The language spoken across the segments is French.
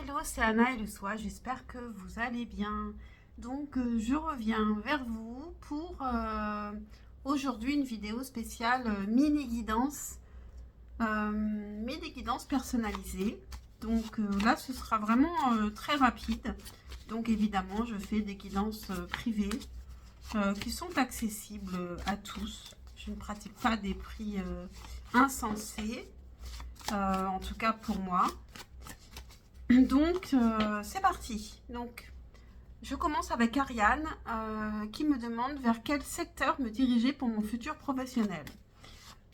Hello, c'est Anna et le soir, j'espère que vous allez bien. Donc, je reviens vers vous pour aujourd'hui une vidéo spéciale mini guidance personnalisée. Donc là, ce sera vraiment très rapide. Donc évidemment, je fais des guidances privées qui sont accessibles à tous. Je ne pratique pas des prix insensés, en tout cas pour moi. Donc, c'est parti. Donc, je commence avec Ariane qui me demande vers quel secteur me diriger pour mon futur professionnel.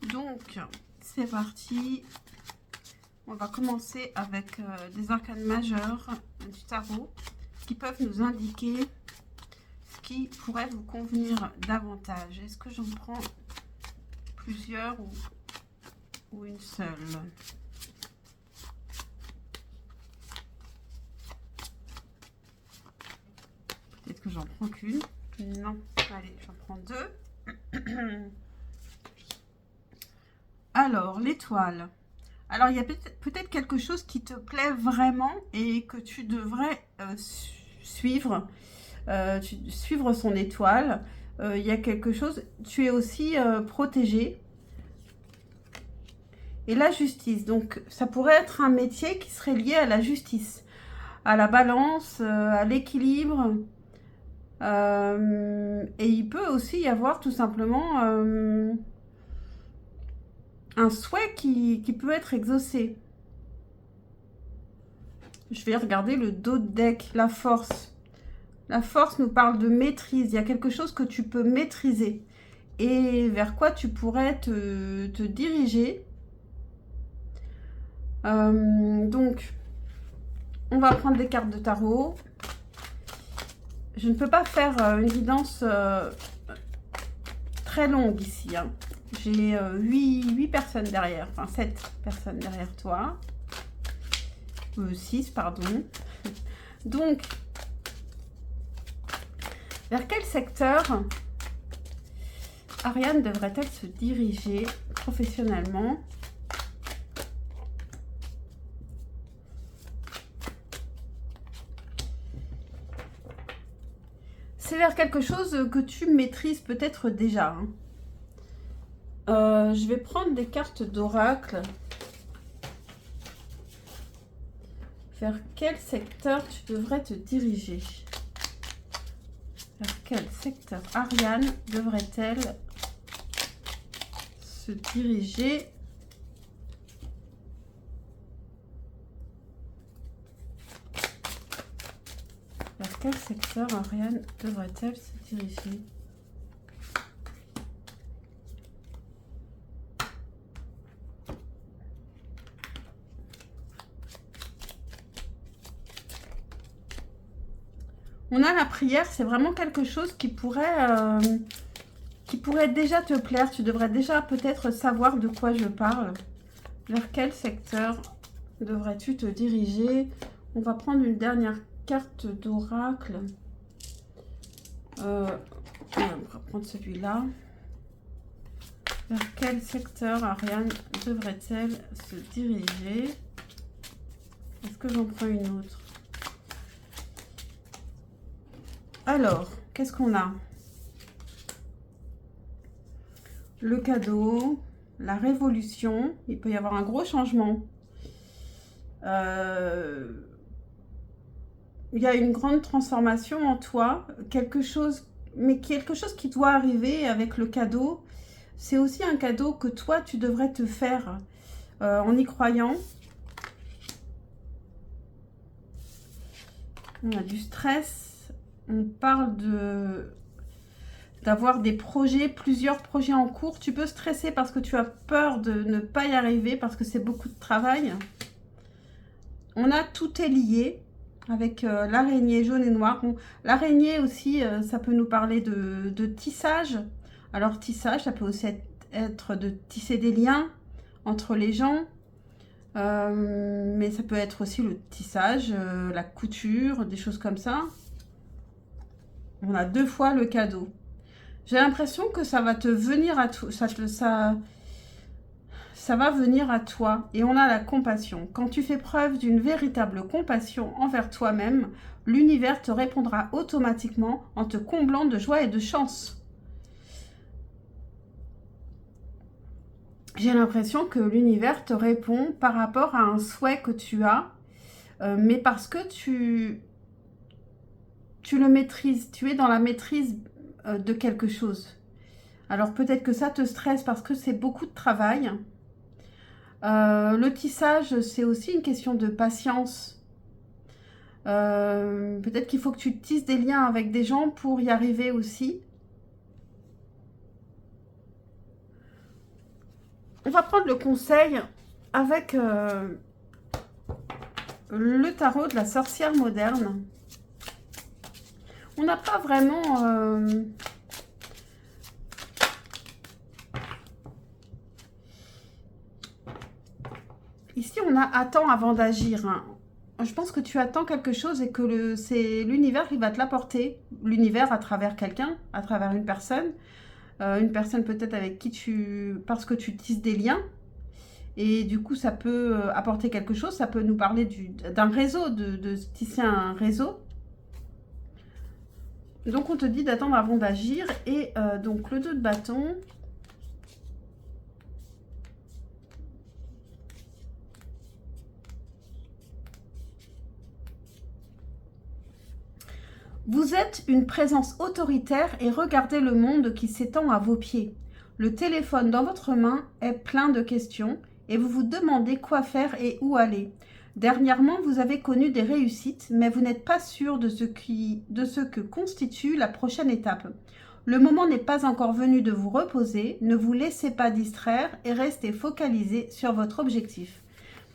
Donc, c'est parti. On va commencer avec des arcanes majeures du tarot qui peuvent nous indiquer ce qui pourrait vous convenir davantage. Est-ce que j'en prends plusieurs ou une seule ? Peut-être que j'en prends qu'une. Non, allez, j'en prends deux. Alors, l'étoile. Alors, il y a peut-être quelque chose qui te plaît vraiment et que tu devrais suivre. Suivre son étoile. Il y a quelque chose. Tu es aussi protégé. Et la justice. Donc, ça pourrait être un métier qui serait lié à la justice, à la balance, à l'équilibre. Et il peut aussi y avoir tout simplement un souhait qui peut être exaucé. Je vais regarder le dos de deck, la force. La force nous parle de maîtrise. Il y a quelque chose que tu peux maîtriser et vers quoi tu pourrais te diriger. Donc, on va prendre des cartes de tarot. Je ne peux pas faire une guidance très longue ici. Hein. J'ai 8 personnes derrière, enfin 7 personnes derrière toi. 6, pardon. Donc, vers quel secteur Ariane devrait-elle se diriger professionnellement ? C'est vers quelque chose que tu maîtrises peut-être déjà. Hein. Je vais prendre des cartes d'oracle. Vers quel secteur tu devrais te diriger? Vers quel secteur Ariane devrait-elle se diriger? Vers quel secteur Ariane devrait-elle se diriger? On a la prière, c'est vraiment quelque chose qui pourrait déjà te plaire. Tu devrais déjà peut-être savoir de quoi je parle. Vers quel secteur devrais-tu te diriger? On va prendre une dernière carte d'oracle. On va prendre celui-là. Vers quel secteur Ariane devrait-elle se diriger? Est-ce que j'en prends une autre? Alors, qu'est-ce qu'on a? Le cadeau, la révolution. Il peut y avoir un gros changement. Il y a une grande transformation en toi. Quelque chose qui doit arriver avec le cadeau. C'est aussi un cadeau que toi, tu devrais te faire en y croyant. On a du stress. On parle d'avoir des projets, plusieurs projets en cours. Tu peux stresser parce que tu as peur de ne pas y arriver, parce que c'est beaucoup de travail. On a tout est lié avec l'araignée jaune et noire. L'araignée aussi, ça peut nous parler de tissage. Alors tissage, ça peut aussi être de tisser des liens entre les gens. Mais ça peut être aussi le tissage, la couture, des choses comme ça. On a 2 fois le cadeau. J'ai l'impression que ça va te venir à tout. ça va venir à toi. Et on a la compassion. Quand tu fais preuve d'une véritable compassion envers toi-même, l'univers te répondra automatiquement en te comblant de joie et de chance. J'ai l'impression que l'univers te répond par rapport à un souhait que tu as, mais parce que tu le maîtrises, tu es dans la maîtrise de quelque chose. Alors peut-être que ça te stresse parce que c'est beaucoup de travail. Le tissage, c'est aussi une question de patience. Peut-être qu'il faut que tu tisses des liens avec des gens pour y arriver aussi. On va prendre le conseil avec le tarot de la sorcière moderne. On n'a pas vraiment... Ici, on a attends avant d'agir. Hein. Je pense que tu attends quelque chose et que c'est l'univers qui va te l'apporter. L'univers à travers quelqu'un, à travers une personne peut-être avec qui parce que tu tisses des liens. Et du coup, ça peut apporter quelque chose. Ça peut nous parler d'un réseau, de tisser un réseau. Donc, on te dit d'attendre avant d'agir. Et donc, le 2 de bâton. Vous êtes une présence autoritaire et regardez le monde qui s'étend à vos pieds. Le téléphone dans votre main est plein de questions et vous vous demandez quoi faire et où aller. Dernièrement, vous avez connu des réussites, mais vous n'êtes pas sûr de ce que constitue la prochaine étape. Le moment n'est pas encore venu de vous reposer, ne vous laissez pas distraire et restez focalisé sur votre objectif.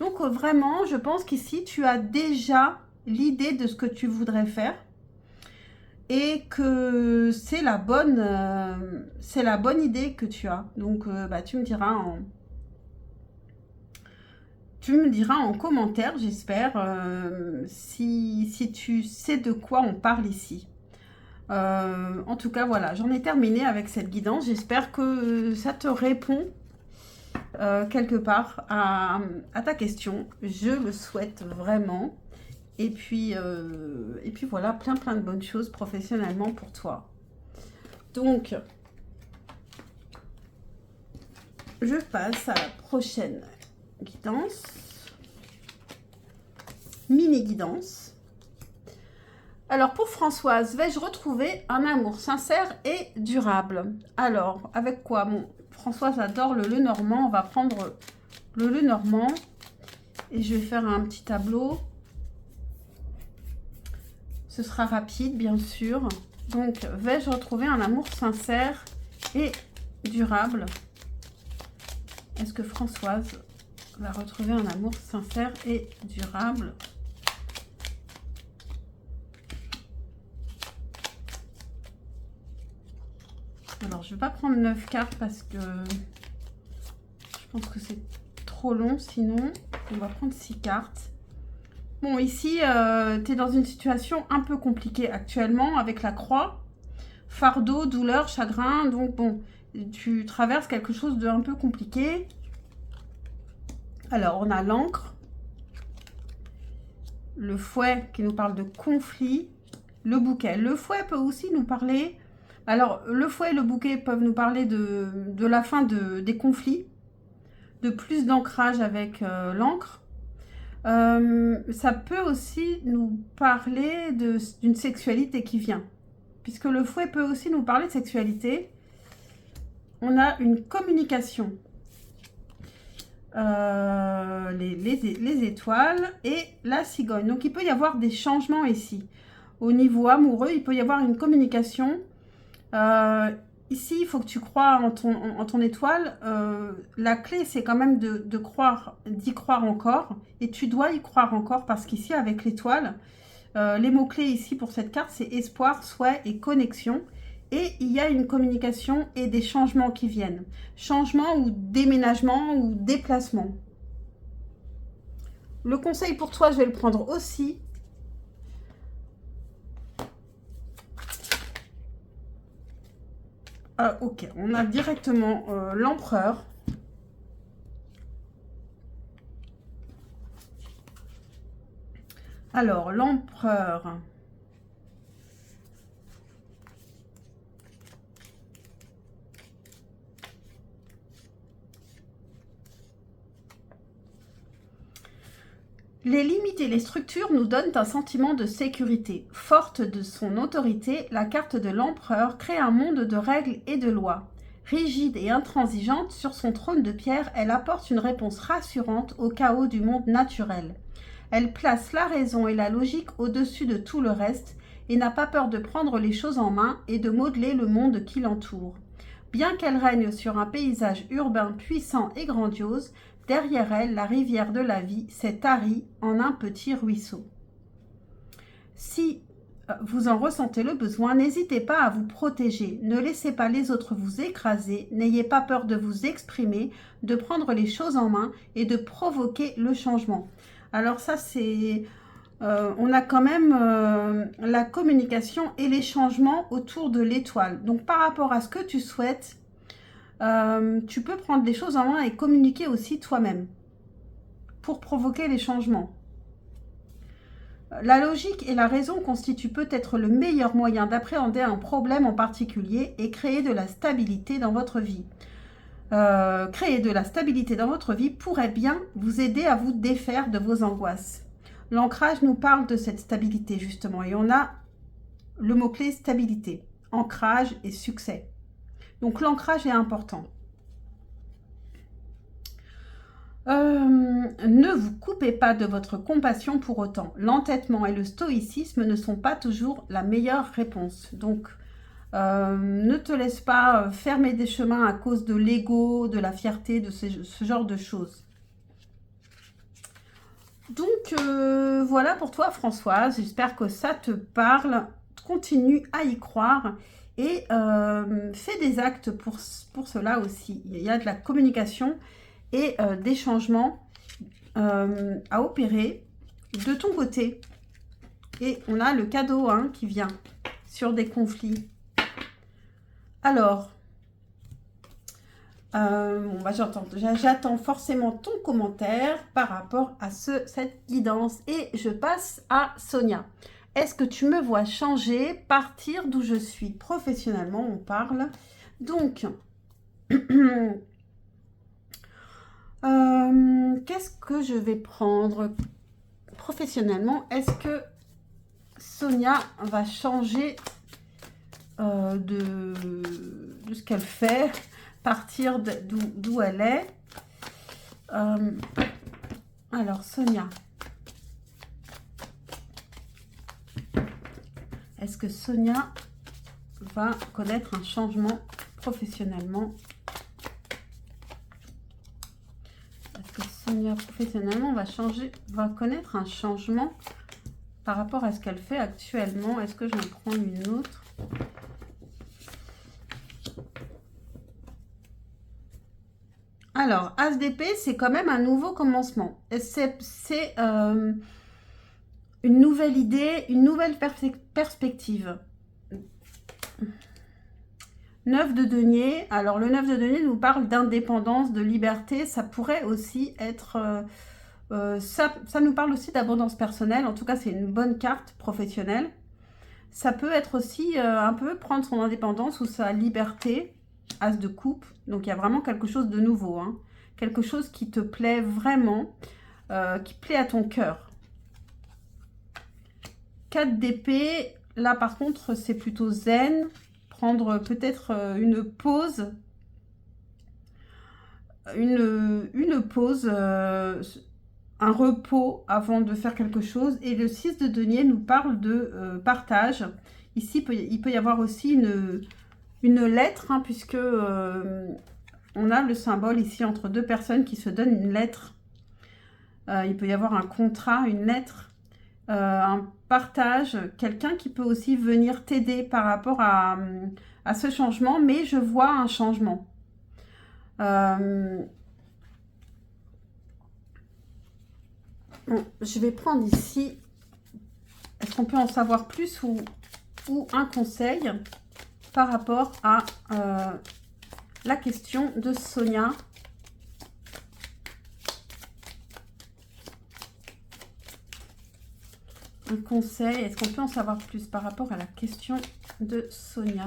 Donc vraiment, je pense qu'ici, tu as déjà l'idée de ce que tu voudrais faire. Et que c'est la bonne idée que tu as. Donc, tu me diras en commentaire, j'espère, si tu sais de quoi on parle ici. En tout cas, voilà, j'en ai terminé avec cette guidance. J'espère que ça te répond quelque part à ta question. Je le souhaite vraiment. Et puis voilà, plein de bonnes choses professionnellement pour toi. Donc, je passe à la prochaine guidance. Mini guidance. Alors, pour Françoise, vais-je retrouver un amour sincère et durable? Alors, avec quoi? Bon, Françoise adore le Lenormand. On va prendre le Lenormand. Et je vais faire un petit tableau. Ce sera rapide, bien sûr. Donc, vais-je retrouver un amour sincère et durable? Est-ce que Françoise va retrouver un amour sincère et durable? Alors, je ne vais pas prendre 9 cartes parce que je pense que c'est trop long. Sinon, on va prendre 6 cartes. Bon, ici, tu es dans une situation un peu compliquée actuellement avec la croix. Fardeau, douleur, chagrin. Donc, bon, tu traverses quelque chose de un peu compliqué. Alors, on a l'encre. Le fouet qui nous parle de conflit. Le bouquet. Le fouet peut aussi nous parler... Alors, le fouet et le bouquet peuvent nous parler de la fin des conflits. De plus d'ancrage avec l'encre. Ça peut aussi nous parler d'une sexualité qui vient. Puisque le fouet peut aussi nous parler de sexualité. On a une communication. Les étoiles et la cigogne. Donc, il peut y avoir des changements ici. Au niveau amoureux, il peut y avoir une communication. Ici, il faut que tu crois en ton étoile. La clé, c'est quand même d'y croire encore. Et tu dois y croire encore parce qu'ici, avec l'étoile, les mots-clés ici pour cette carte, c'est espoir, souhait et connexion. Et il y a une communication et des changements qui viennent. Changement ou déménagement ou déplacement. Le conseil pour toi, je vais le prendre aussi. Ok, on a directement l'empereur. Alors, l'empereur. Les limites et les structures nous donnent un sentiment de sécurité. Forte de son autorité, la carte de l'empereur crée un monde de règles et de lois. Rigide et intransigeante, sur son trône de pierre, elle apporte une réponse rassurante au chaos du monde naturel. Elle place la raison et la logique au-dessus de tout le reste et n'a pas peur de prendre les choses en main et de modeler le monde qui l'entoure. Bien qu'elle règne sur un paysage urbain puissant et grandiose, derrière elle, la rivière de la vie s'est tarie en un petit ruisseau. Si vous en ressentez le besoin, n'hésitez pas à vous protéger. Ne laissez pas les autres vous écraser. N'ayez pas peur de vous exprimer, de prendre les choses en main et de provoquer le changement. Alors ça, c'est... on a quand même la communication et les changements autour de l'étoile. Donc par rapport à ce que tu souhaites, tu peux prendre les choses en main et communiquer aussi toi-même pour provoquer les changements. La logique et la raison constituent peut-être le meilleur moyen d'appréhender un problème en particulier et créer de la stabilité dans votre vie. Créer de la stabilité dans votre vie pourrait bien vous aider à vous défaire de vos angoisses. L'ancrage nous parle de cette stabilité justement et on a le mot-clé stabilité, ancrage et succès. Donc l'ancrage est important. Ne vous coupez pas de votre compassion pour autant. L'entêtement et le stoïcisme ne sont pas toujours la meilleure réponse. Donc, ne te laisse pas fermer des chemins à cause de l'ego, de la fierté, de ce genre de choses. Donc, voilà pour toi, Françoise. J'espère que ça te parle. Continue à y croire et fais des actes pour cela aussi. Il y a de la communication et des changements à opérer de ton côté. Et on a le cadeau qui vient sur des conflits. Alors, j'attends forcément ton commentaire par rapport à cette guidance. Et je passe à Sonia. Est-ce que tu me vois changer, partir d'où je suis? Professionnellement, on parle. Donc, qu'est-ce que je vais prendre professionnellement? Est-ce que Sonia va changer de ce qu'elle fait, partir d'où elle est? Alors, Sonia, est-ce que Sonia va connaître un changement professionnellement? Sonia, professionnellement, va connaître un changement par rapport à ce qu'elle fait actuellement. Est-ce que je vais prendre une autre? Alors, As d'épée, c'est quand même un nouveau commencement. C'est une nouvelle idée, une nouvelle perspective. 9 de denier. Alors, le 9 de denier nous parle d'indépendance, de liberté. Ça pourrait aussi être... ça nous parle aussi d'abondance personnelle. En tout cas, c'est une bonne carte professionnelle. Ça peut être aussi un peu prendre son indépendance ou sa liberté. As de coupe. Donc, il y a vraiment quelque chose de nouveau. Quelque chose qui te plaît vraiment, qui plaît à ton cœur. 4 d'épée. Là, par contre, c'est plutôt zen. Prendre peut-être une pause, une pause, un repos avant de faire quelque chose. Et le 6 de denier nous parle de partage. Ici, il peut y avoir aussi une lettre, puisque on a le symbole ici entre deux personnes qui se donnent une lettre. Il peut y avoir un contrat, une lettre. Un partage, quelqu'un qui peut aussi venir t'aider par rapport à ce changement, mais je vois un changement. Bon, je vais prendre ici, est-ce qu'on peut en savoir plus ou un conseil par rapport à la question de Sonia? Un conseil, est-ce qu'on peut en savoir plus par rapport à la question de Sonia?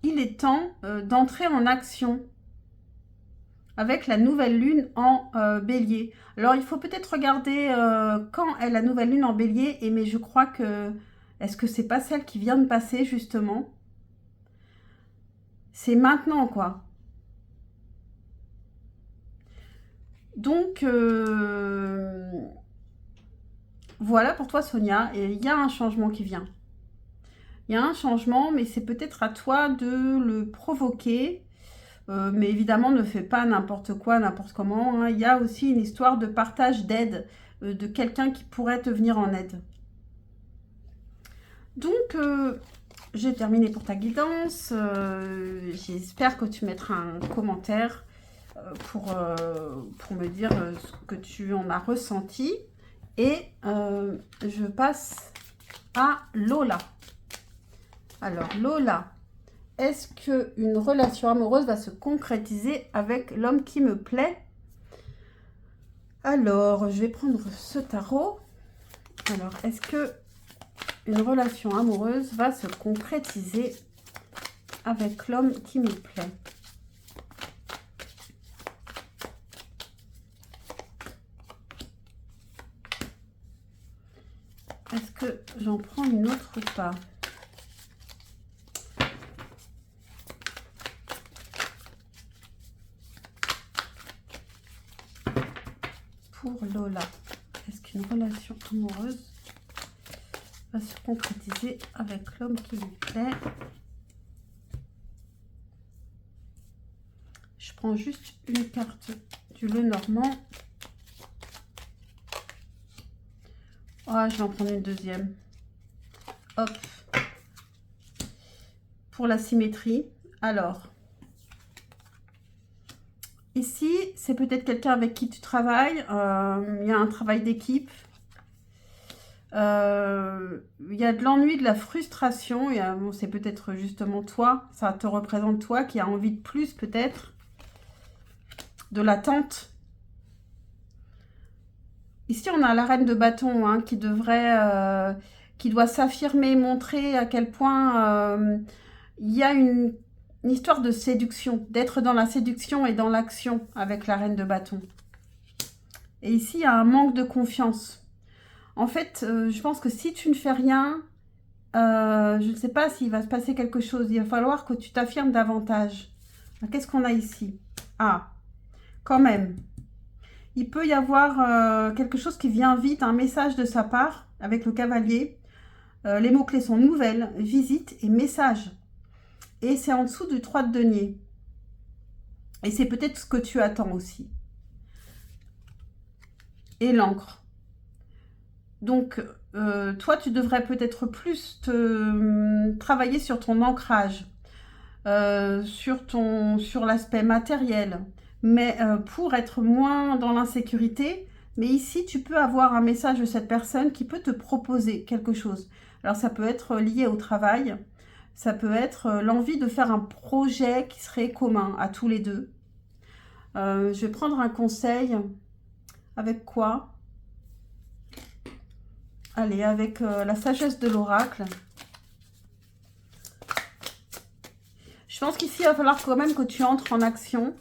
Il est temps d'entrer en action avec la nouvelle lune en bélier. Alors, il faut peut-être regarder quand est la nouvelle lune en bélier, mais je crois que... Est-ce que c'est pas celle qui vient de passer, justement? C'est maintenant, quoi. Donc, voilà pour toi, Sonia. Et il y a un changement qui vient. Il y a un changement, mais c'est peut-être à toi de le provoquer. Mais évidemment, ne fais pas n'importe quoi, n'importe comment. Hein. Il y a aussi une histoire de partage d'aide, de quelqu'un qui pourrait te venir en aide. Donc, j'ai terminé pour ta guidance. J'espère que tu mettras un commentaire pour me dire ce que tu en as ressenti. Et je passe à Lola. Alors, Lola, est-ce qu'une relation amoureuse va se concrétiser avec l'homme qui me plaît? Alors, je vais prendre ce tarot. Alors, est-ce que une relation amoureuse va se concrétiser avec l'homme qui me plaît? Est-ce que j'en prends une autre ou pas? Pour Lola, est-ce qu'une relation amoureuse va se concrétiser avec l'homme qui lui plaît? Je prends juste une carte du Lenormand. Ah, je vais en prendre une deuxième. Hop. Pour la symétrie. Alors, ici, c'est peut-être quelqu'un avec qui tu travailles. Il y a un travail d'équipe. Il y a de l'ennui, de la frustration. Bon, c'est peut-être justement toi. Ça te représente toi qui a envie de plus peut-être. De l'attente. Ici, on a la reine de bâton hein, qui doit s'affirmer, montrer à quel point il y a une histoire de séduction, d'être dans la séduction et dans l'action avec la reine de bâton. Et ici, il y a un manque de confiance. En fait, je pense que si tu ne fais rien, je ne sais pas s'il va se passer quelque chose. Il va falloir que tu t'affirmes davantage. Qu'est-ce qu'on a ici? Ah, quand même. Il peut y avoir quelque chose qui vient vite, un message de sa part avec le cavalier. Les mots-clés sont nouvelles, visite et message. Et c'est en dessous du 3 de denier. Et c'est peut-être ce que tu attends aussi. Et l'encre. Donc, toi, tu devrais peut-être plus travailler sur ton ancrage, sur l'aspect matériel. Mais pour être moins dans l'insécurité, mais ici, tu peux avoir un message de cette personne qui peut te proposer quelque chose. Alors, ça peut être lié au travail, ça peut être l'envie de faire un projet qui serait commun à tous les deux. Je vais prendre un conseil. Avec quoi? Allez, avec la sagesse de l'oracle. Je pense qu'ici, il va falloir quand même que tu entres en action.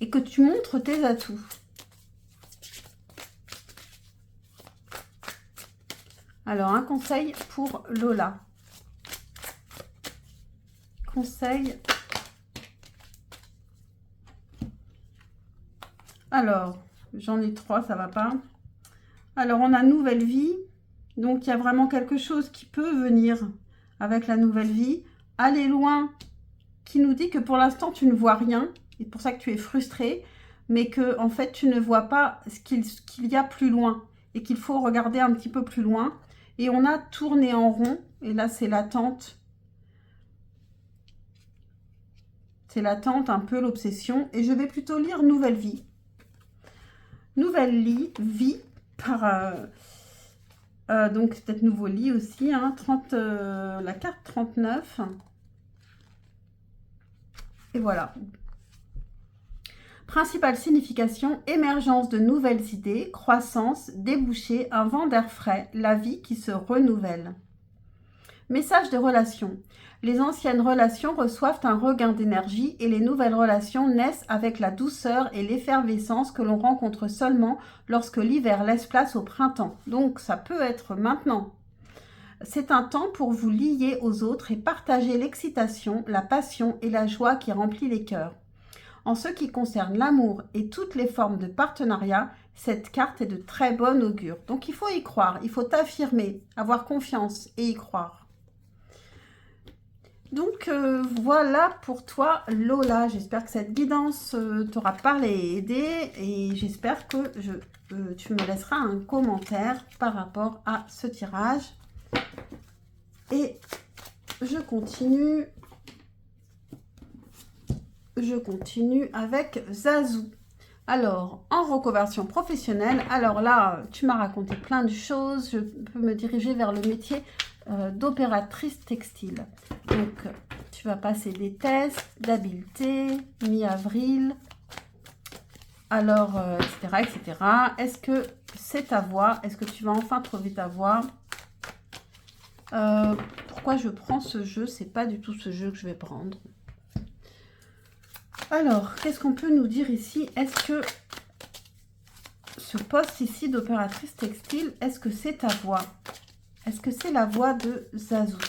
Et que tu montres tes atouts. Alors, un conseil pour Lola. Conseil. Alors, j'en ai 3, ça va pas. Alors, on a nouvelle vie. Donc, il y a vraiment quelque chose qui peut venir avec la nouvelle vie. Aller loin, qui nous dit que pour l'instant, tu ne vois rien. C'est pour ça que tu es frustré, mais que en fait, tu ne vois pas ce qu'il y a plus loin et qu'il faut regarder un petit peu plus loin. Et on a tourné en rond, et là, c'est l'attente. C'est l'attente, un peu l'obsession. Et je vais plutôt lire Nouvelle vie. Nouvelle vie par... donc, peut-être nouveau lit aussi, hein, la carte 39. Et voilà. Principale signification, émergence de nouvelles idées, croissance, débouché, un vent d'air frais, la vie qui se renouvelle. Message des relations. Les anciennes relations reçoivent un regain d'énergie et les nouvelles relations naissent avec la douceur et l'effervescence que l'on rencontre seulement lorsque l'hiver laisse place au printemps. Donc ça peut être maintenant. C'est un temps pour vous lier aux autres et partager l'excitation, la passion et la joie qui remplit les cœurs. En ce qui concerne l'amour et toutes les formes de partenariat, cette carte est de très bon augure. Donc il faut y croire, il faut t'affirmer, avoir confiance et y croire. Donc voilà pour toi Lola, j'espère que cette guidance t'aura parlé et aidé et j'espère que tu me laisseras un commentaire par rapport à ce tirage. Et je continue avec Zazou. Alors, en reconversion professionnelle, alors là, tu m'as raconté plein de choses. Je peux me diriger vers le métier d'opératrice textile. Donc, tu vas passer des tests d'habileté, mi-avril, alors, etc., etc. Est-ce que c'est ta voie? Est-ce que tu vas enfin trouver ta voie? Pourquoi je prends ce jeu? C'est pas du tout ce jeu que je vais prendre. Alors, qu'est-ce qu'on peut nous dire ici? Est-ce que ce poste ici d'opératrice textile, est-ce que c'est ta voie? Est-ce que c'est la voie de Zazou?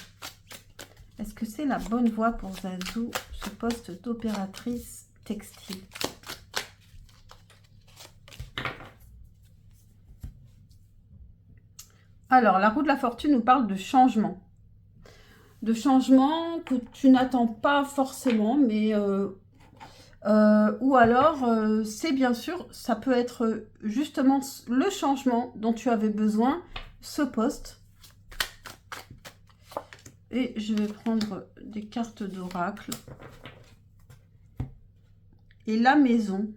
Est-ce que c'est la bonne voie pour Zazou, ce poste d'opératrice textile? Alors, la roue de la fortune nous parle de changement. De changement que tu n'attends pas forcément, mais... ou alors, c'est bien sûr, ça peut être justement le changement dont tu avais besoin, ce poste. Et je vais prendre des cartes d'oracle. Et la maison.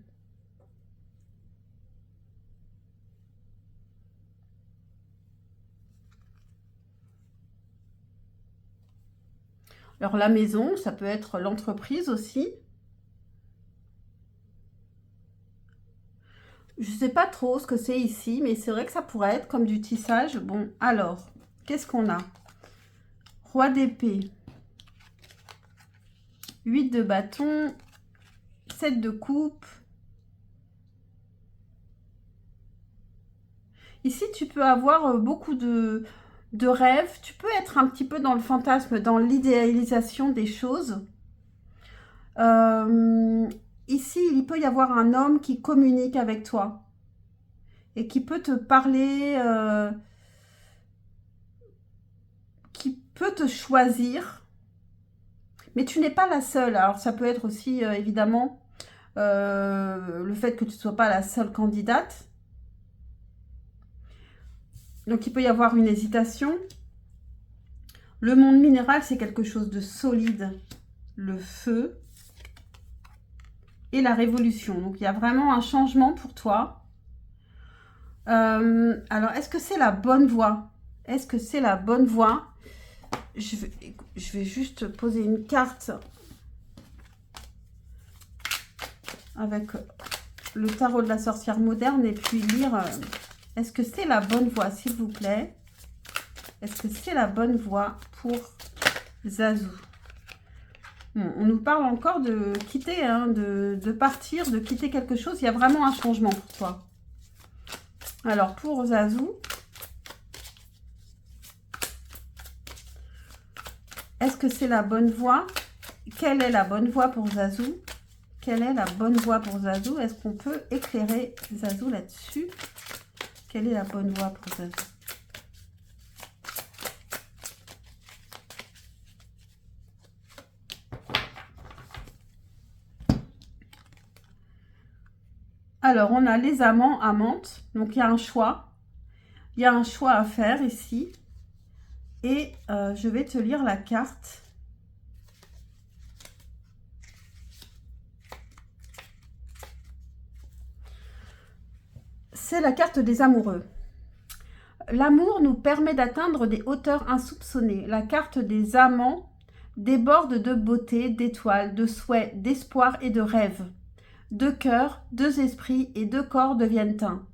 Alors la maison, ça peut être l'entreprise aussi. Je ne sais pas trop ce que c'est ici, mais c'est vrai que ça pourrait être comme du tissage. Bon, alors, qu'est-ce qu'on a? Roi d'épée, 8 de bâton, 7 de coupe. Ici, tu peux avoir beaucoup de rêves. Tu peux être un petit peu dans le fantasme, dans l'idéalisation des choses. Ici, il peut y avoir un homme qui communique avec toi et qui peut te parler, qui peut te choisir. Mais tu n'es pas la seule. Alors, ça peut être aussi, évidemment, le fait que tu ne sois pas la seule candidate. Donc, il peut y avoir une hésitation. Le monde minéral, c'est quelque chose de solide. Le feu et la révolution. Donc, il y a vraiment un changement pour toi. Alors, est-ce que c'est la bonne voie? Est-ce que c'est la bonne voie? Je vais juste poser une carte avec le tarot de la sorcière moderne et puis lire... est-ce que c'est la bonne voie, s'il vous plaît? Est-ce que c'est la bonne voie pour Zazou? Bon, on nous parle encore de quitter, hein, de partir, de quitter quelque chose. Il y a vraiment un changement pour toi. Alors, pour Zazou, est-ce que c'est la bonne voie? Quelle est la bonne voie pour Zazou? Quelle est la bonne voie pour Zazou? Est-ce qu'on peut éclairer Zazou là-dessus? Quelle est la bonne voie pour Zazou? Alors, on a les amants, amantes. Donc, il y a un choix. Il y a un choix à faire ici. Et je vais te lire la carte. C'est la carte des amoureux. L'amour nous permet d'atteindre des hauteurs insoupçonnées. La carte des amants déborde de beauté, d'étoiles, de souhaits, d'espoir et de rêves. deux cœurs, deux esprits et deux corps deviennent un.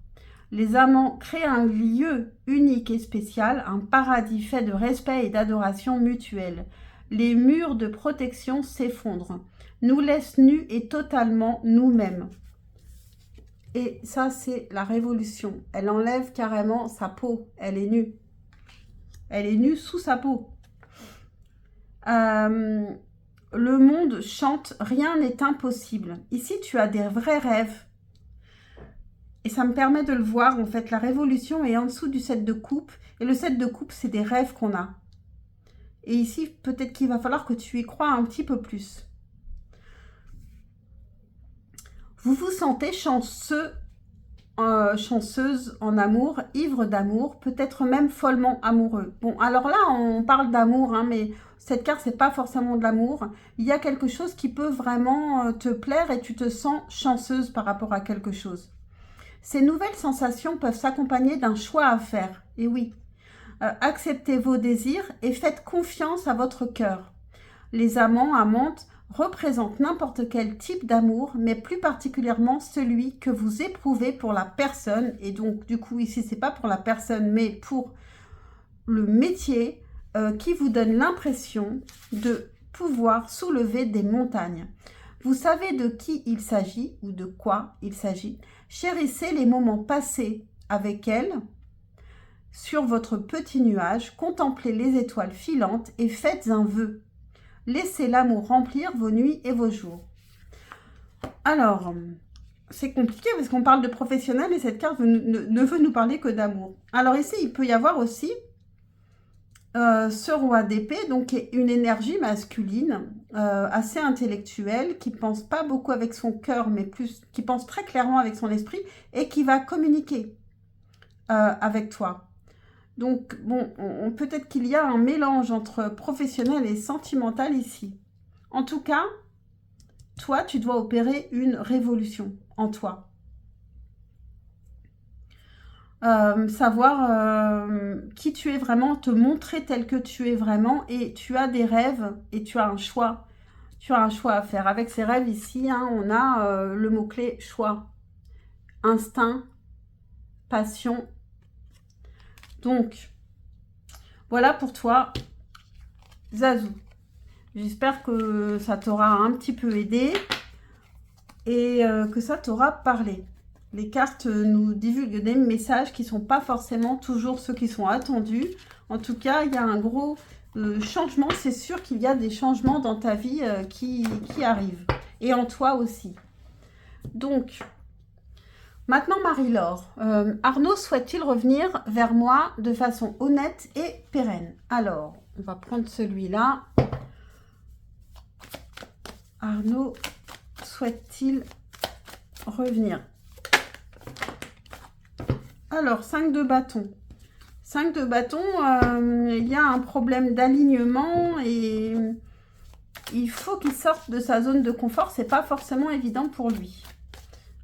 Les amants créent un lieu unique et spécial, un paradis fait de respect et d'adoration mutuelle. Les murs de protection s'effondrent, nous laissent nus et totalement nous-mêmes. Et ça, c'est la révolution. Elle enlève carrément sa peau. Elle est nue. Elle est nue sous sa peau. Le monde chante, rien n'est impossible. Ici, tu as des vrais rêves. Et ça me permet de le voir, en fait. La révolution est en dessous du 7 de coupe. Et le 7 de coupe, c'est des rêves qu'on a. Et ici, peut-être qu'il va falloir que tu y crois un petit peu plus. Vous vous sentez chanceux, chanceuse en amour, ivre d'amour, peut-être même follement amoureux. Bon, alors là, on parle d'amour, hein, mais cette carte, c'est pas forcément de l'amour. Il y a quelque chose qui peut vraiment te plaire et tu te sens chanceuse par rapport à quelque chose. Ces nouvelles sensations peuvent s'accompagner d'un choix à faire. Et oui, acceptez vos désirs et faites confiance à votre cœur. Les amants, amantes, représente n'importe quel type d'amour, mais plus particulièrement celui que vous éprouvez pour la personne. Et donc, du coup, ici, c'est pas pour la personne, mais pour le métier qui vous donne l'impression de pouvoir soulever des montagnes. Vous savez de qui il s'agit ou de quoi il s'agit. Chérissez les moments passés avec elle sur votre petit nuage, contemplez les étoiles filantes et faites un vœu. Laissez l'amour remplir vos nuits et vos jours. Alors, c'est compliqué parce qu'on parle de professionnel et cette carte ne veut nous parler que d'amour. Alors ici, il peut y avoir aussi ce roi d'épée, donc une énergie masculine, assez intellectuelle, qui pense pas beaucoup avec son cœur, mais plus qui pense très clairement avec son esprit et qui va communiquer avec toi. Donc, bon, peut-être qu'il y a un mélange entre professionnel et sentimental ici. En tout cas, toi, tu dois opérer une révolution en toi. Savoir qui tu es vraiment, te montrer tel que tu es vraiment. Et tu as des rêves et tu as un choix. Tu as un choix à faire. Avec ces rêves ici, hein, on a le mot-clé choix. Instinct, passion. Donc, voilà pour toi, Zazou. J'espère que ça t'aura un petit peu aidé et que ça t'aura parlé. Les cartes nous divulguent des messages qui ne sont pas forcément toujours ceux qui sont attendus. En tout cas, il y a un gros changement. C'est sûr qu'il y a des changements dans ta vie qui arrivent. Et en toi aussi. Donc, maintenant, Marie-Laure, Arnaud souhaite-t-il revenir vers moi de façon honnête et pérenne? Alors, on va prendre celui-là. Arnaud souhaite-t-il revenir? Alors, 5 de bâton. 5 de bâton, il y a un problème d'alignement et il faut qu'il sorte de sa zone de confort. C'est pas forcément évident pour lui.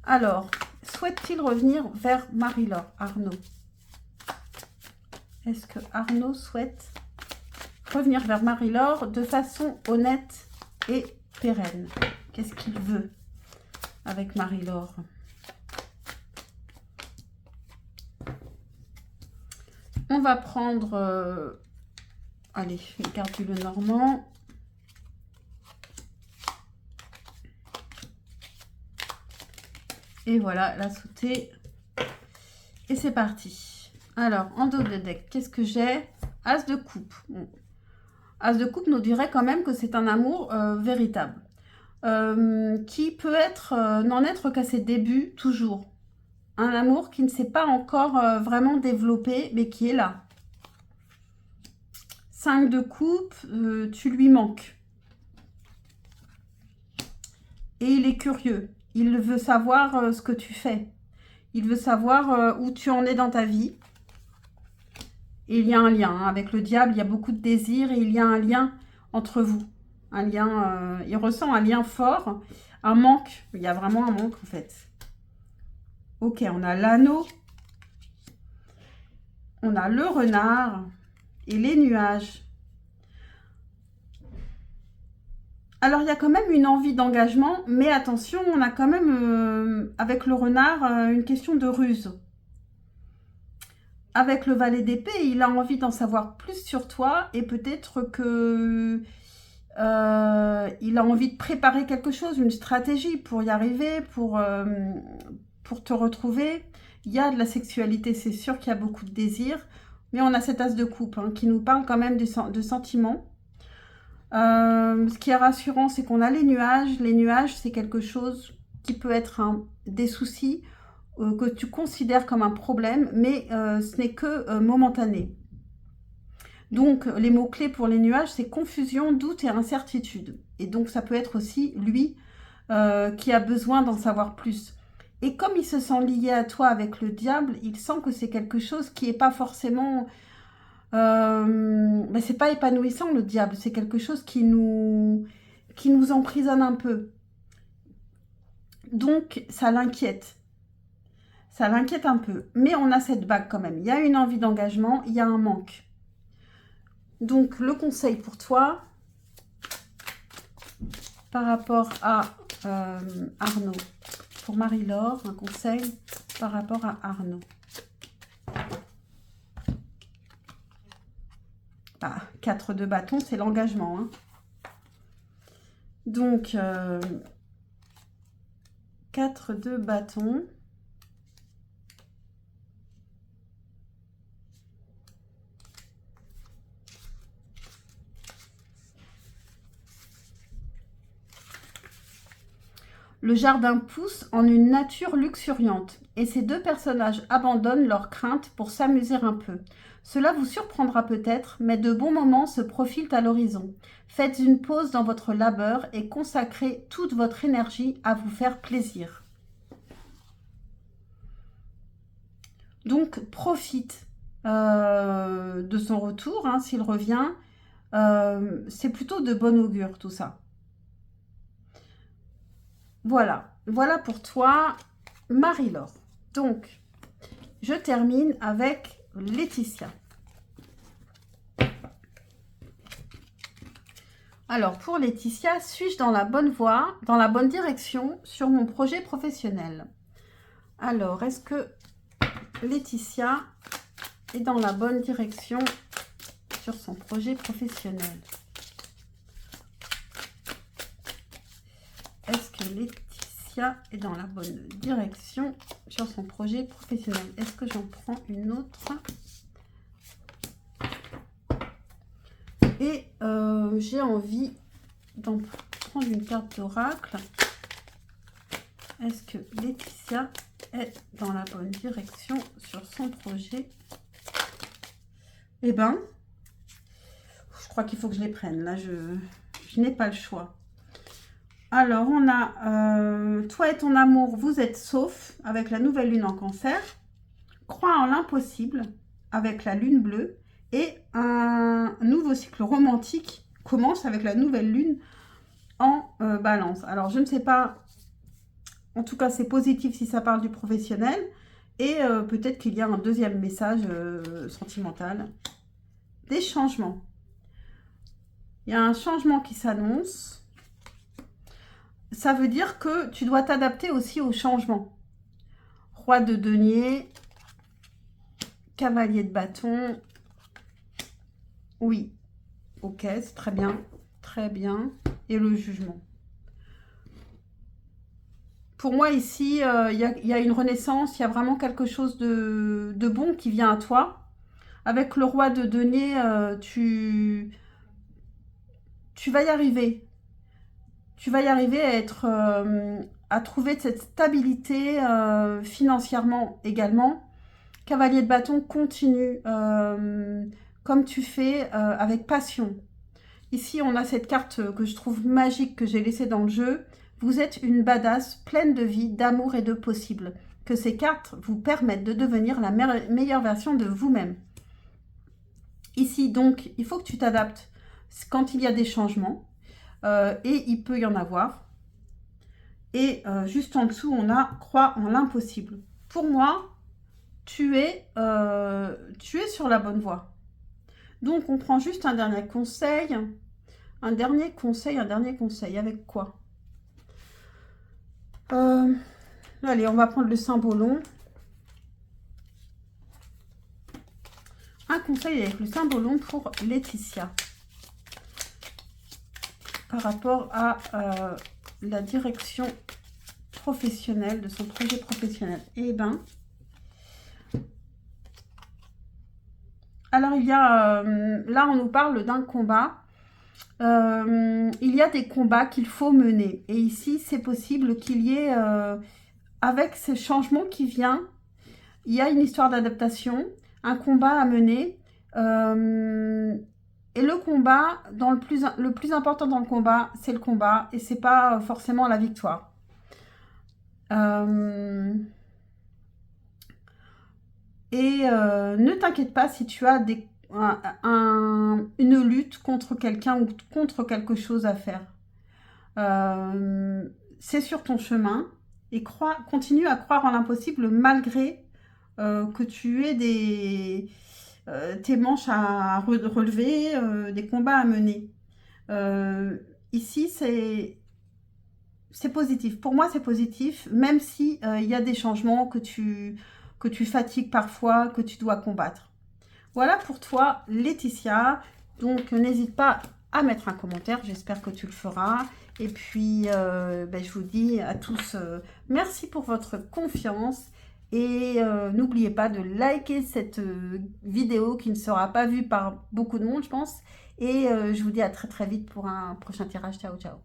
Alors, souhaite-t-il revenir vers Marie-Laure, Arnaud? Est-ce que Arnaud souhaite revenir vers Marie-Laure de façon honnête et pérenne? Qu'est-ce qu'il veut avec Marie-Laure? On va prendre, allez, une carte du Lenormand. Et voilà, la sautée. Et c'est parti. Alors, en dos de deck, qu'est-ce que j'ai? As de coupe. Bon. As de coupe nous dirait quand même que c'est un amour véritable. Qui peut être, n'en être qu'à ses débuts, toujours. Un amour qui ne s'est pas encore vraiment développé, mais qui est là. 5 de coupe, tu lui manques. Et il est curieux. Il veut savoir ce que tu fais. Il veut savoir où tu en es dans ta vie. Et il y a un lien. Hein. Avec le diable, il y a beaucoup de désirs et il y a un lien entre vous. Un lien, il ressent un lien fort. Un manque. Il y a vraiment un manque en fait. Ok, on a l'anneau. On a le renard et les nuages. Alors, il y a quand même une envie d'engagement, mais attention, on a quand même, avec le renard, une question de ruse. Avec le valet d'épée, il a envie d'en savoir plus sur toi et peut-être que il a envie de préparer quelque chose, une stratégie pour y arriver, pour te retrouver. Il y a de la sexualité, c'est sûr qu'il y a beaucoup de désir, mais on a cet as de coupe qui nous parle quand même de sentiments. Ce qui est rassurant, c'est qu'on a les nuages. Les nuages, c'est quelque chose qui peut être des soucis que tu considères comme un problème, mais ce n'est que momentané. Donc, les mots-clés pour les nuages, c'est confusion, doute et incertitude. Et donc, ça peut être aussi lui qui a besoin d'en savoir plus. Et comme il se sent lié à toi avec le diable, il sent que c'est quelque chose qui n'est pas forcément... mais c'est pas épanouissant, le diable. C'est quelque chose qui nous emprisonne un peu. Donc, ça l'inquiète. Ça l'inquiète un peu. Mais on a cette bague quand même. Il y a une envie d'engagement, il y a un manque. Donc, le conseil pour toi, par rapport à Arnaud, pour Marie-Laure, un conseil par rapport à Arnaud. Ah, 4 de bâton, c'est l'engagement. Donc, 4 de bâton. Le jardin pousse en une nature luxuriante, et ces deux personnages abandonnent leurs craintes pour s'amuser un peu. Cela vous surprendra peut-être, mais de bons moments se profilent à l'horizon. Faites une pause dans votre labeur et consacrez toute votre énergie à vous faire plaisir. Donc, profite de son retour, s'il revient. C'est plutôt de bon augure tout ça. Voilà, voilà pour toi, Marie-Laure. Donc, je termine avec Laetitia. Alors, pour Laetitia, suis-je dans la bonne voie, dans la bonne direction sur mon projet professionnel? Alors, est-ce que Laetitia est dans la bonne direction sur son projet professionnel? Est-ce que Laetitia est dans la bonne direction sur son projet professionnel? Est-ce que j'en prends une autre? Et j'ai envie d'en prendre une carte d'oracle. Est-ce que Laetitia est dans la bonne direction sur son projet? Eh ben, je crois qu'il faut que je les prenne. Là, je n'ai pas le choix. Alors, on a toi et ton amour, vous êtes sauf avec la nouvelle lune en cancer. Crois en l'impossible avec la lune bleue. Et un nouveau cycle romantique commence avec la nouvelle lune en balance. Alors, je ne sais pas, en tout cas, c'est positif si ça parle du professionnel. Et peut-être qu'il y a un deuxième message sentimental. Des changements. Il y a un changement qui s'annonce. Ça veut dire que tu dois t'adapter aussi au changement. Roi de denier, cavalier de bâton. Oui, ok, c'est très bien. Très bien. Et le jugement. Pour moi, ici, il y a une renaissance. Il y a vraiment quelque chose de bon qui vient à toi. Avec le roi de denier, tu vas y arriver. Tu vas y arriver à être, à trouver cette stabilité financièrement également. Cavalier de bâton, continue comme tu fais avec passion. Ici, on a cette carte que je trouve magique que j'ai laissée dans le jeu. Vous êtes une badass pleine de vie, d'amour et de possible. Que ces cartes vous permettent de devenir la meilleure version de vous-même. Ici, donc, il faut que tu t'adaptes quand il y a des changements. Et il peut y en avoir. Et juste en dessous, on a « Crois en l'impossible ». Pour moi, tu es sur la bonne voie. Donc, on prend juste un dernier conseil. Un dernier conseil, avec quoi? Allez, on va prendre le Cymbalon. Un conseil avec le Cymbalon pour Laetitia. Par rapport à la direction professionnelle de son projet professionnel. Eh ben, alors il y a, là on nous parle d'un combat. Il y a des combats qu'il faut mener. Et ici, c'est possible qu'il y ait, avec ce changement qui vient, il y a une histoire d'adaptation, un combat à mener. Et le combat, le plus important dans le combat, c'est le combat. Et c'est pas forcément la victoire. Ne t'inquiète pas si tu as une lutte contre quelqu'un ou contre quelque chose à faire. C'est sur ton chemin et continue à croire en l'impossible malgré que tu aies tes manches à relever, des combats à mener. Ici, c'est positif. Pour moi, c'est positif, même si il y a des changements que tu fatigues parfois, que tu dois combattre. Voilà pour toi, Laetitia. Donc, n'hésite pas à mettre un commentaire. J'espère que tu le feras. Et puis, je vous dis à tous, merci pour votre confiance. Et n'oubliez pas de liker cette vidéo qui ne sera pas vue par beaucoup de monde, je pense. Et je vous dis à très très vite pour un prochain tirage. Ciao, ciao.